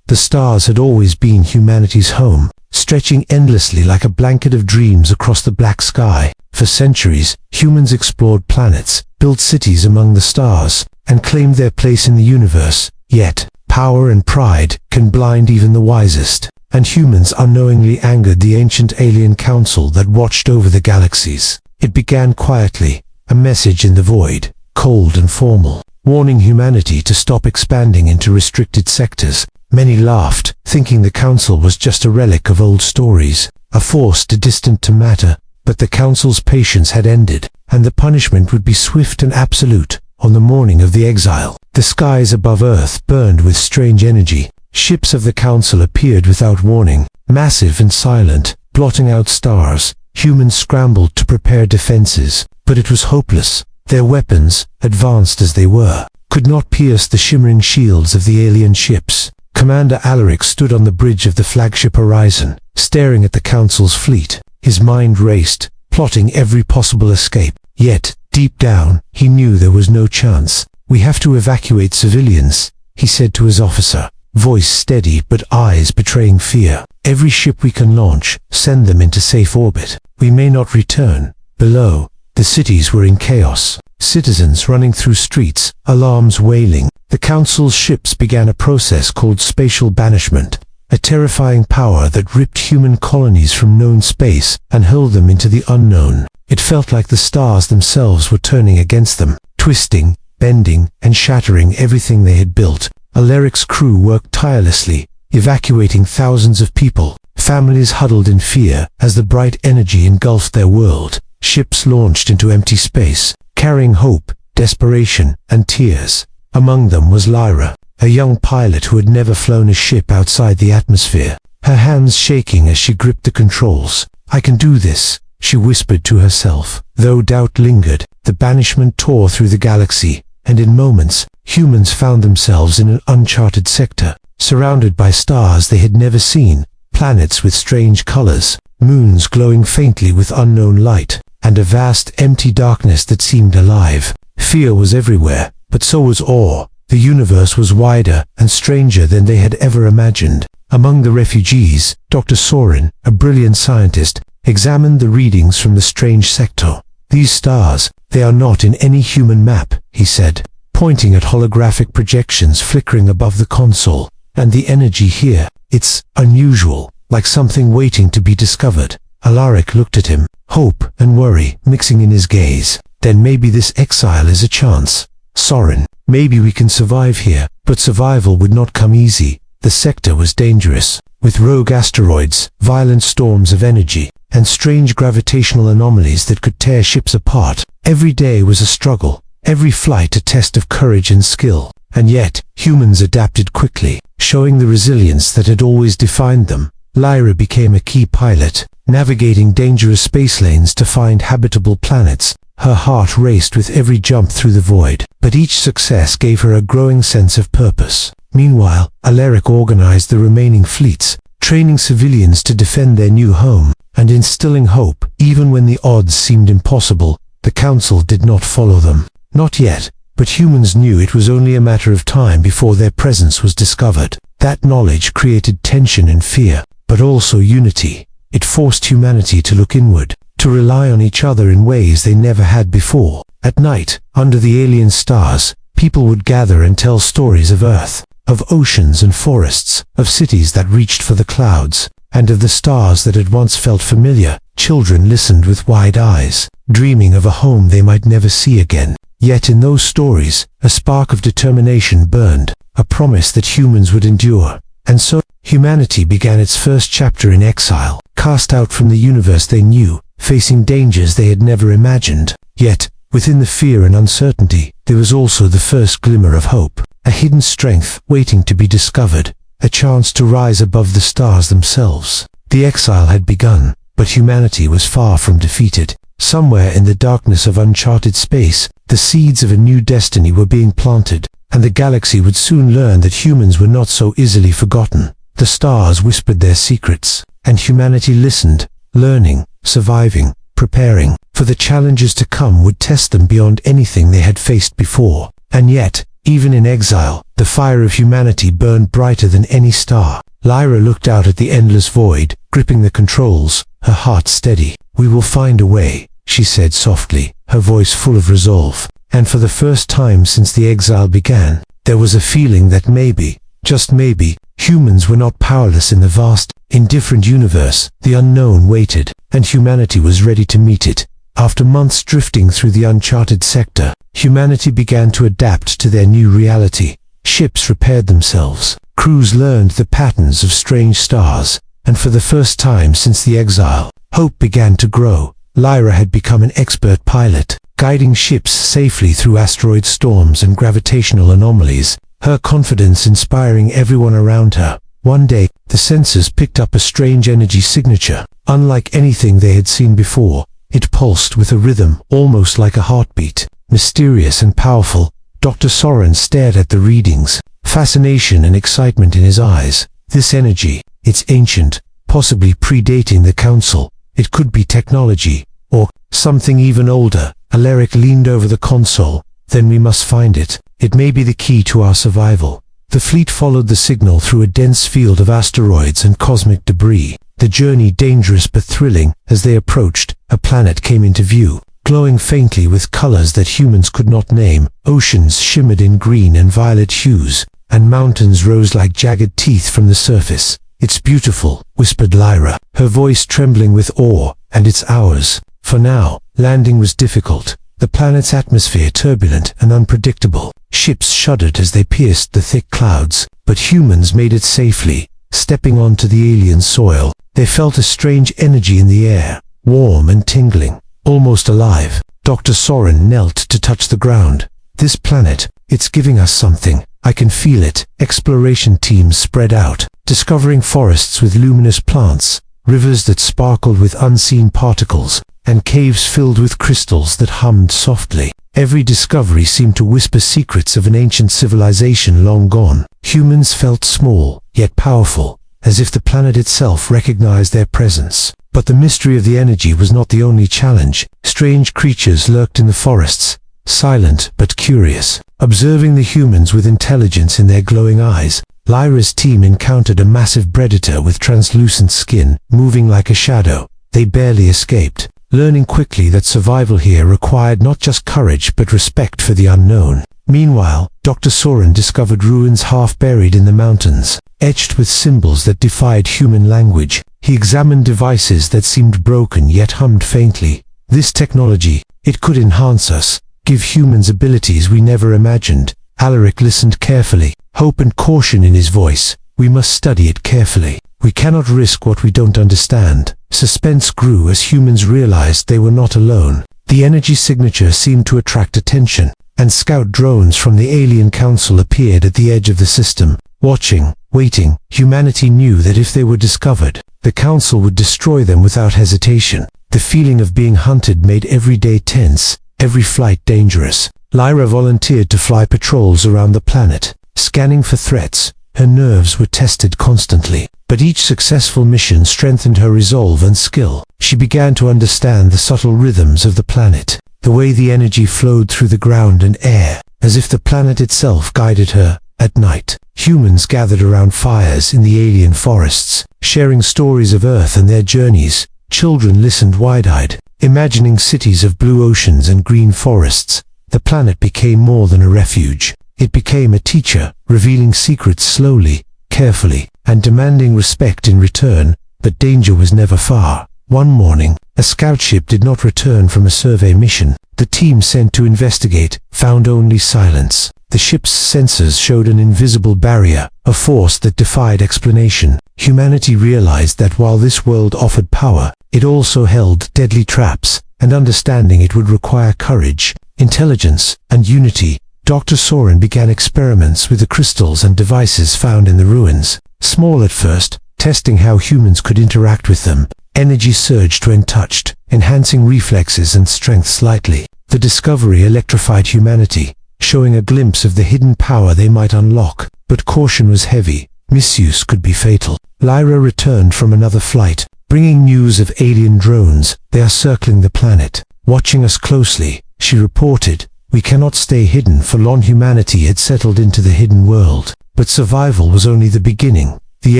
The stars had always been humanity's home, stretching endlessly like a blanket of dreams across the black sky. For centuries, humans explored planets, built cities among the stars, and claimed their place in the universe. Yet, power and pride can blind even the wisest, and humans unknowingly angered the ancient alien council that watched over the galaxies. It began quietly, a message in the void, cold and formal, warning humanity to stop expanding into restricted sectors. Many laughed, thinking the council was just a relic of old stories, a force too distant to matter. But the council's patience had ended, and the punishment would be swift and absolute. On the morning of the exile, the skies above Earth burned with strange energy. Ships of the council appeared without warning, massive and silent, blotting out stars. Humans scrambled to prepare defenses, but it was hopeless. Their weapons, advanced as they were, could not pierce the shimmering shields of the alien ships. Commander Alaric stood on the bridge of the flagship Horizon, staring at the council's fleet. His mind raced, plotting every possible escape. Yet, deep down, he knew there was no chance. "We have to evacuate civilians," he said to his officer, voice steady but eyes betraying fear. "Every ship we can launch, send them into safe orbit. We may not return." Below, the cities were in chaos. Citizens running through streets, alarms wailing. The council's ships began a process called spatial banishment, a terrifying power that ripped human colonies from known space and hurled them into the unknown. It felt like the stars themselves were turning against them, twisting, bending, and shattering everything they had built. Alaric's crew worked tirelessly, evacuating thousands of people. Families huddled in fear as the bright energy engulfed their world. Ships launched into empty space, carrying hope, desperation, and tears. Among them was Lyra, a young pilot who had never flown a ship outside the atmosphere, her hands shaking as she gripped the controls. "I can do this," she whispered to herself. Though doubt lingered, the banishment tore through the galaxy, and in moments, humans found themselves in an uncharted sector, surrounded by stars they had never seen, planets with strange colors, moons glowing faintly with unknown light, and a vast empty darkness that seemed alive. Fear was everywhere, but so was awe. The universe was wider and stranger than they had ever imagined. Among the refugees, Dr. Soren, a brilliant scientist, examined the readings from the strange sector. "These stars, they are not in any human map," he said, pointing at holographic projections flickering above the console. "And the energy here, it's unusual, like something waiting to be discovered." Alaric looked at him, hope and worry mixing in his gaze. "Then maybe this exile is a chance. Soren, maybe we can survive here." But survival would not come easy. The sector was dangerous, with rogue asteroids, violent storms of energy, and strange gravitational anomalies that could tear ships apart. Every day was a struggle, every flight a test of courage and skill. And yet, humans adapted quickly, showing the resilience that had always defined them. Lyra became a key pilot, navigating dangerous space lanes to find habitable planets. Her heart raced with every jump through the void, but each success gave her a growing sense of purpose. Meanwhile, Alaric organized the remaining fleets, training civilians to defend their new home, and instilling hope. Even when the odds seemed impossible, the council did not follow them. Not yet, but humans knew it was only a matter of time before their presence was discovered. That knowledge created tension and fear, but also unity. It forced humanity to look inward, to rely on each other in ways they never had before. At night, under the alien stars, people would gather and tell stories of Earth, of oceans and forests, of cities that reached for the clouds, and of the stars that had once felt familiar. Children listened with wide eyes, dreaming of a home they might never see again. Yet in those stories, a spark of determination burned, a promise that humans would endure. And so, humanity began its first chapter in exile, cast out from the universe they knew, facing dangers they had never imagined. Yet, within the fear and uncertainty, there was also the first glimmer of hope, a hidden strength waiting to be discovered, a chance to rise above the stars themselves. The exile had begun, but humanity was far from defeated. Somewhere in the darkness of uncharted space, the seeds of a new destiny were being planted, and the galaxy would soon learn that humans were not so easily forgotten. The stars whispered their secrets, and humanity listened, learning, surviving, preparing, for the challenges to come would test them beyond anything they had faced before. And yet, Even in exile, the fire of humanity burned brighter than any star. Lyra looked out at the endless void, gripping the controls, her heart steady. "We will find a way," she said softly, her voice full of resolve. And for the first time since the exile began, there was a feeling that maybe, just maybe, humans were not powerless in the vast, indifferent universe. The unknown waited, and humanity was ready to meet it. After months drifting through the uncharted sector, humanity began to adapt to their new reality. Ships repaired themselves, crews learned the patterns of strange stars, and for the first time since the exile, hope began to grow. Lyra had become an expert pilot, guiding ships safely through asteroid storms and gravitational anomalies, her confidence inspiring everyone around her. One day, the sensors picked up a strange energy signature. Unlike anything they had seen before, it pulsed with a rhythm almost like a heartbeat. Mysterious and powerful, Dr. Soren stared at the readings, fascination and excitement in his eyes. This energy, it's ancient, possibly predating the Council. It could be technology, or something even older. Alaric leaned over the console. "Then we must find it. It may be the key to our survival." The fleet followed the signal through a dense field of asteroids and cosmic debris. The journey dangerous but thrilling. As they approached, a planet came into view, glowing faintly with colors that humans could not name. Oceans shimmered in green and violet hues, and mountains rose like jagged teeth from the surface. "It's beautiful," whispered Lyra, her voice trembling with awe. "And it's ours." For now, landing was difficult. The planet's atmosphere turbulent and unpredictable. Ships shuddered as they pierced the thick clouds, but humans made it safely. Stepping onto the alien soil, they felt a strange energy in the air, warm and tingling, almost alive. Dr. Soren knelt to touch the ground. "This planet, it's giving us something. I can feel it." Exploration teams spread out, discovering forests with luminous plants, rivers that sparkled with unseen particles, and caves filled with crystals that hummed softly. Every discovery seemed to whisper secrets of an ancient civilization long gone. Humans felt small, yet powerful, as if the planet itself recognized their presence. But the mystery of the energy was not the only challenge. Strange creatures lurked in the forests, silent but curious, observing the humans with intelligence in their glowing eyes. Lyra's team encountered a massive predator with translucent skin, moving like a shadow. They barely escaped, learning quickly that survival here required not just courage but respect for the unknown. Meanwhile, Dr. Soren discovered ruins half buried in the mountains, etched with symbols that defied human language. He examined devices that seemed broken yet hummed faintly. "This technology, it could enhance us, give humans abilities we never imagined." Alaric listened carefully, hope and caution in his voice. "We must study it carefully. We cannot risk what we don't understand." Suspense grew as humans realized they were not alone. The energy signature seemed to attract attention, and scout drones from the alien council appeared at the edge of the system. Watching, waiting, humanity knew that if they were discovered, the council would destroy them without hesitation. The feeling of being hunted made every day tense, every flight dangerous. Lyra volunteered to fly patrols around the planet, scanning for threats. Her nerves were tested constantly, but each successful mission strengthened her resolve and skill. She began to understand the subtle rhythms of the planet, the way the energy flowed through the ground and air, as if the planet itself guided her. At night, humans gathered around fires in the alien forests, sharing stories of Earth and their journeys. Children listened wide-eyed, imagining cities of blue oceans and green forests. The planet became more than a refuge. It became a teacher, revealing secrets slowly, carefully, and demanding respect in return. But danger was never far. One morning, a scout ship did not return from a survey mission. The team sent to investigate found only silence. The ship's sensors showed an invisible barrier, a force that defied explanation. Humanity realized that while this world offered power, it also held deadly traps, and understanding it would require courage, intelligence, and unity. Dr. Soren began experiments with the crystals and devices found in the ruins. Small at first, testing how humans could interact with them. Energy surged when touched, enhancing reflexes and strength slightly. The discovery electrified humanity, showing a glimpse of the hidden power they might unlock. But caution was heavy. Misuse could be fatal. Lyra returned from another flight, bringing news of alien drones. "They are circling the planet, watching us closely," she reported. We cannot stay hidden, for long humanity had settled into the hidden world. But survival was only the beginning. The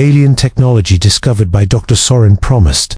alien technology discovered by Dr. Soren promised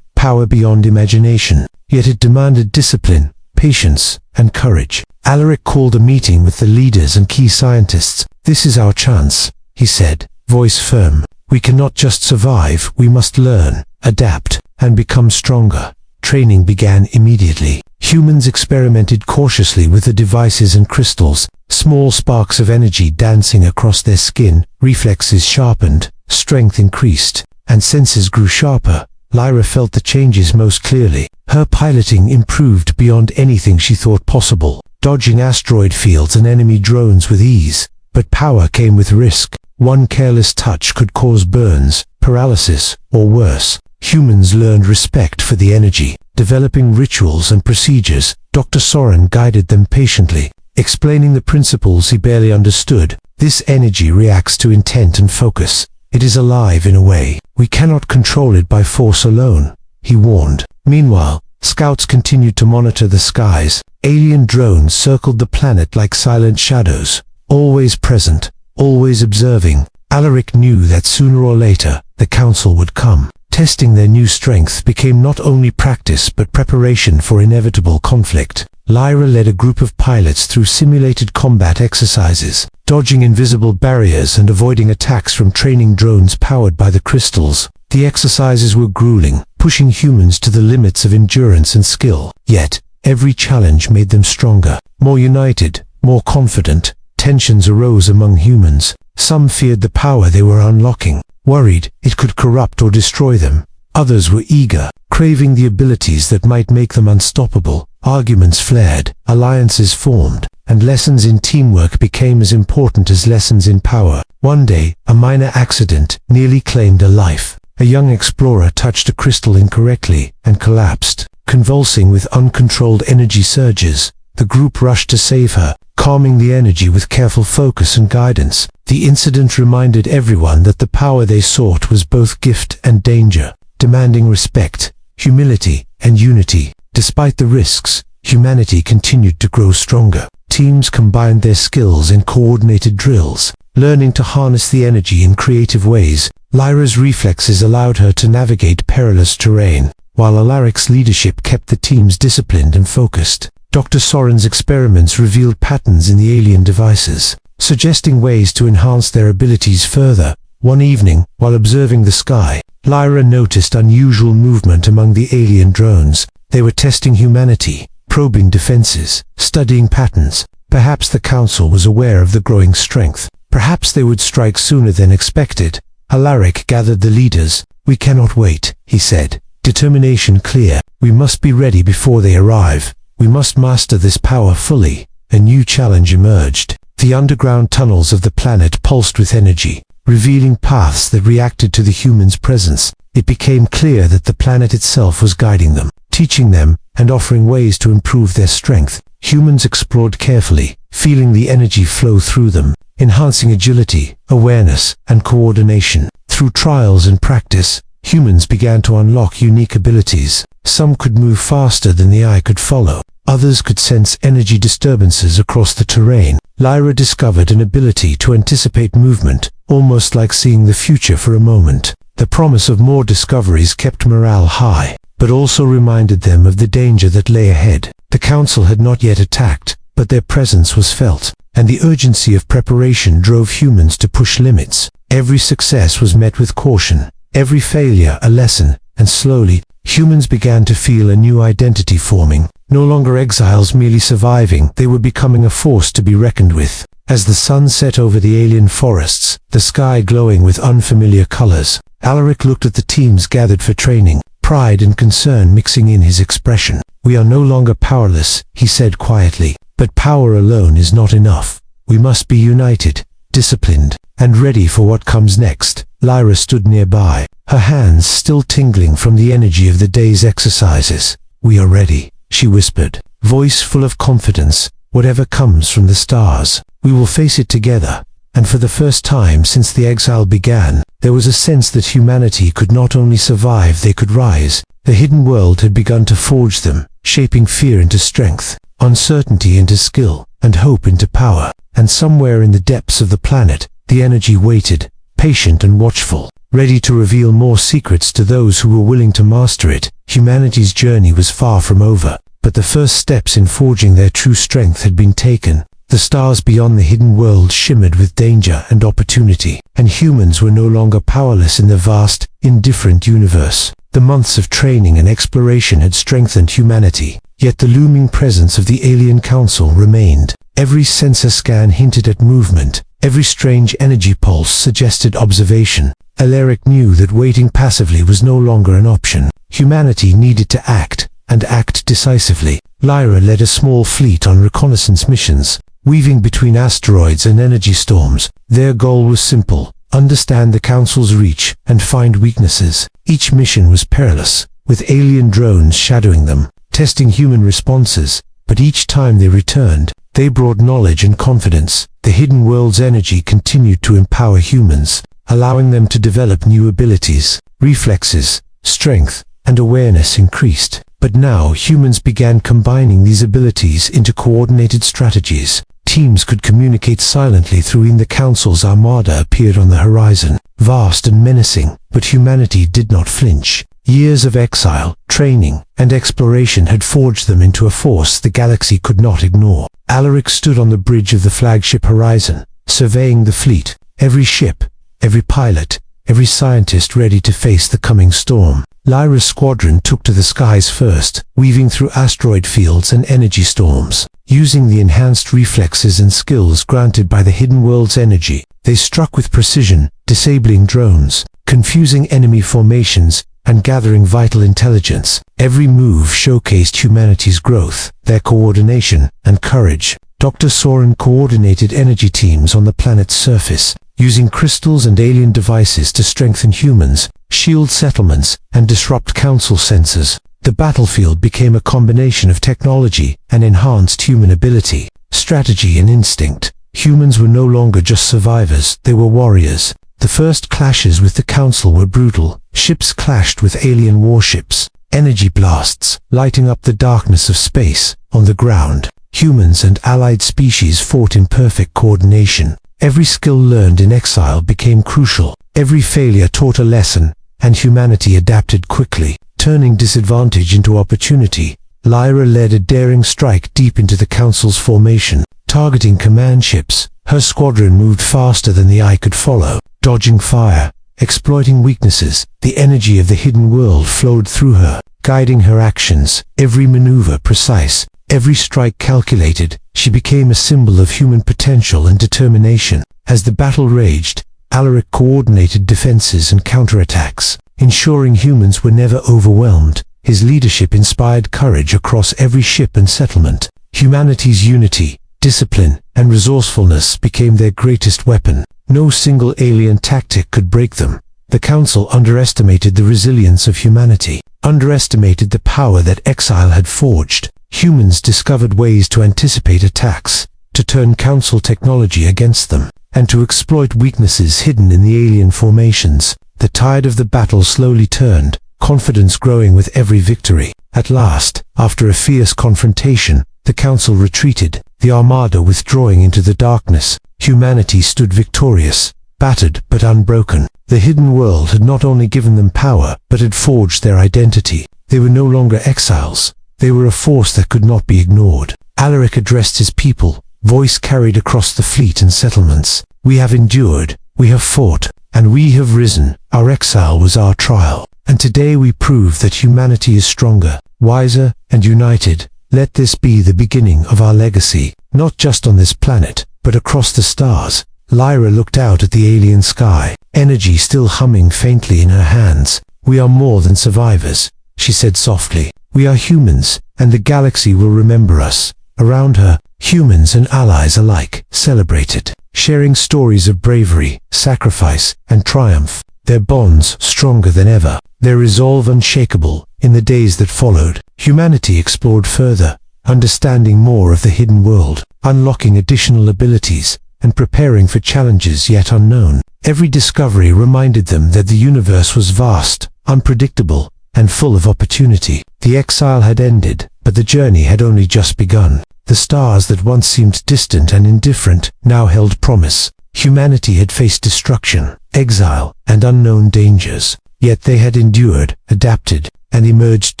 power beyond imagination, yet it demanded discipline, patience, and courage. Alaric called a meeting with the leaders and key scientists. "This is our chance," he said, voice firm. "We cannot just survive, we must learn, adapt, and become stronger." Training began immediately. Humans experimented cautiously with the devices and crystals, small sparks of energy dancing across their skin, reflexes sharpened, strength increased, and senses grew sharper. Lyra felt the changes most clearly. Her piloting improved beyond anything she thought possible, dodging asteroid fields and enemy drones with ease. But power came with risk. One careless touch could cause burns, paralysis, or worse. Humans learned respect for the energy, developing rituals and procedures. Dr. Soren guided them patiently, explaining the principles he barely understood. "This energy reacts to intent and focus. It is alive in a way. We cannot control it by force alone," he warned. Meanwhile, scouts continued to monitor the skies. Alien drones circled the planet like silent shadows, always present, always observing. Alaric knew that sooner or later, the council would come. Testing their new strength became not only practice but preparation for inevitable conflict. Lyra led a group of pilots through simulated combat exercises, dodging invisible barriers and avoiding attacks from training drones powered by the crystals. The exercises were grueling, pushing humans to the limits of endurance and skill. Yet, every challenge made them stronger, more united, more confident. Tensions arose among humans. Some feared the power they were unlocking, worried it could corrupt or destroy them. Others were eager, craving the abilities that might make them unstoppable. Arguments flared, alliances formed, and lessons in teamwork became as important as lessons in power. One day, a minor accident nearly claimed a life. A young explorer touched a crystal incorrectly and collapsed, convulsing with uncontrolled energy surges. The group rushed to save her, calming the energy with careful focus and guidance. The incident reminded everyone that the power they sought was both gift and danger, demanding respect, humility, and unity. Despite the risks, humanity continued to grow stronger. Teams combined their skills in coordinated drills, learning to harness the energy in creative ways. Lyra's reflexes allowed her to navigate perilous terrain, while Alaric's leadership kept the teams disciplined and focused. Dr. Soren's experiments revealed patterns in the alien devices, suggesting ways to enhance their abilities further. One evening, while observing the sky, Lyra noticed unusual movement among the alien drones. They were testing humanity, probing defenses, studying patterns. Perhaps the Council was aware of the growing strength. Perhaps they would strike sooner than expected. Alaric gathered the leaders. "We cannot wait," he said, determination clear. "We must be ready before they arrive. We must master this power fully." A new challenge emerged. The underground tunnels of the planet pulsed with energy, revealing paths that reacted to the humans' presence. It became clear that the planet itself was guiding them, teaching them, and offering ways to improve their strength. Humans explored carefully, feeling the energy flow through them, enhancing agility, awareness, and coordination. Through trials and practice, humans began to unlock unique abilities. Some could move faster than the eye could follow. Others could sense energy disturbances across the terrain. Lyra discovered an ability to anticipate movement, almost like seeing the future for a moment. The promise of more discoveries kept morale high, but also reminded them of the danger that lay ahead. The Council had not yet attacked, but their presence was felt, and the urgency of preparation drove humans to push limits. Every success was met with caution, every failure a lesson, and slowly, humans began to feel a new identity forming. No longer exiles merely surviving, they were becoming a force to be reckoned with. As the sun set over the alien forests, the sky glowing with unfamiliar colors, Alaric looked at the teams gathered for training, pride and concern mixing in his expression. "We are no longer powerless," he said quietly, "but power alone is not enough. We must be united, disciplined, and ready for what comes next." Lyra stood nearby, her hands still tingling from the energy of the day's exercises. "We are ready," she whispered, voice full of confidence. "Whatever comes from the stars, we will face it together." And for the first time since the exile began, there was a sense that humanity could not only survive, they could rise. The hidden world had begun to forge them, shaping fear into strength, uncertainty into skill, and hope into power. And somewhere in the depths of the planet, the energy waited, patient and watchful, ready to reveal more secrets to those who were willing to master it. Humanity's journey was far from over, but the first steps in forging their true strength had been taken. The stars beyond the hidden world shimmered with danger and opportunity, and humans were no longer powerless in the vast, indifferent universe. The months of training and exploration had strengthened humanity, yet the looming presence of the alien council remained. Every sensor scan hinted at movement, every strange energy pulse suggested observation. Alaric knew that waiting passively was no longer an option. Humanity needed to act, and act decisively. Lyra led a small fleet on reconnaissance missions, weaving between asteroids and energy storms. Their goal was simple: understand the Council's reach and find weaknesses. Each mission was perilous, with alien drones shadowing them, testing human responses, but each time they returned, they brought knowledge and confidence. The hidden world's energy continued to empower humans, allowing them to develop new abilities. Reflexes, strength, and awareness increased. But now humans began combining these abilities into coordinated strategies. Teams could communicate silently through the Council's armada appeared on the horizon, vast and menacing, but humanity did not flinch. Years of exile, training, and exploration had forged them into a force the galaxy could not ignore. Alaric stood on the bridge of the flagship Horizon, surveying the fleet, every ship, every pilot, every scientist ready to face the coming storm. Lyra's squadron took to the skies first, weaving through asteroid fields and energy storms. Using the enhanced reflexes and skills granted by the hidden world's energy, they struck with precision, disabling drones, confusing enemy formations, and gathering vital intelligence. Every move showcased humanity's growth, their coordination, and courage. Dr. Soren coordinated energy teams on the planet's surface, using crystals and alien devices to strengthen humans, shield settlements, and disrupt Council sensors. The battlefield became a combination of technology and enhanced human ability, strategy and instinct. Humans were no longer just survivors, they were warriors. The first clashes with the Council were brutal. Ships clashed with alien warships, energy blasts lighting up the darkness of space. On the ground, humans and allied species fought in perfect coordination. Every skill learned in exile became crucial. Every failure taught a lesson, and humanity adapted quickly, turning disadvantage into opportunity. Lyra led a daring strike deep into the Council's formation, targeting command ships. Her squadron moved faster than the eye could follow, dodging fire, exploiting weaknesses. The energy of the hidden world flowed through her, guiding her actions, every maneuver precise, every strike calculated. She became a symbol of human potential and determination. As the battle raged, Alaric coordinated defenses and counterattacks, ensuring humans were never overwhelmed. His leadership inspired courage across every ship and settlement. Humanity's unity, discipline, and resourcefulness became their greatest weapon. No single alien tactic could break them. The Council underestimated the resilience of humanity, underestimated the power that exile had forged. Humans discovered ways to anticipate attacks, to turn Council technology against them, and to exploit weaknesses hidden in the alien formations. The tide of the battle slowly turned, confidence growing with every victory. At last, after a fierce confrontation, the Council retreated, the armada withdrawing into the darkness. Humanity stood victorious, battered but unbroken. The hidden world had not only given them power, but had forged their identity. They were no longer exiles. They were a force that could not be ignored. Alaric addressed his people, voice carried across the fleet and settlements. We have endured, we have fought, and we have risen. Our exile was our trial, and today we prove that humanity is stronger, wiser, and united. Let this be the beginning of our legacy, not just on this planet, but across the stars. Lyra looked out at the alien sky, energy still humming faintly in her hands. We are more than survivors, she said softly. We are humans, and the galaxy will remember us. Around her, humans and allies alike celebrated, sharing stories of bravery, sacrifice, and triumph. Their bonds stronger than ever, their resolve unshakable. In the days that followed, humanity explored further, understanding more of the hidden world, unlocking additional abilities, and preparing for challenges yet unknown. Every discovery reminded them that the universe was vast, unpredictable, and full of opportunity. The exile had ended, But the journey had only just begun. The stars that once seemed distant and indifferent now held promise. Humanity had faced destruction, exile, and unknown dangers. Yet they had endured, adapted, and emerged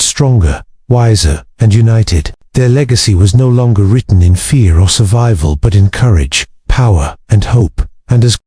stronger, wiser, and united. Their legacy was no longer written in fear or survival but in courage, power, and hope. And as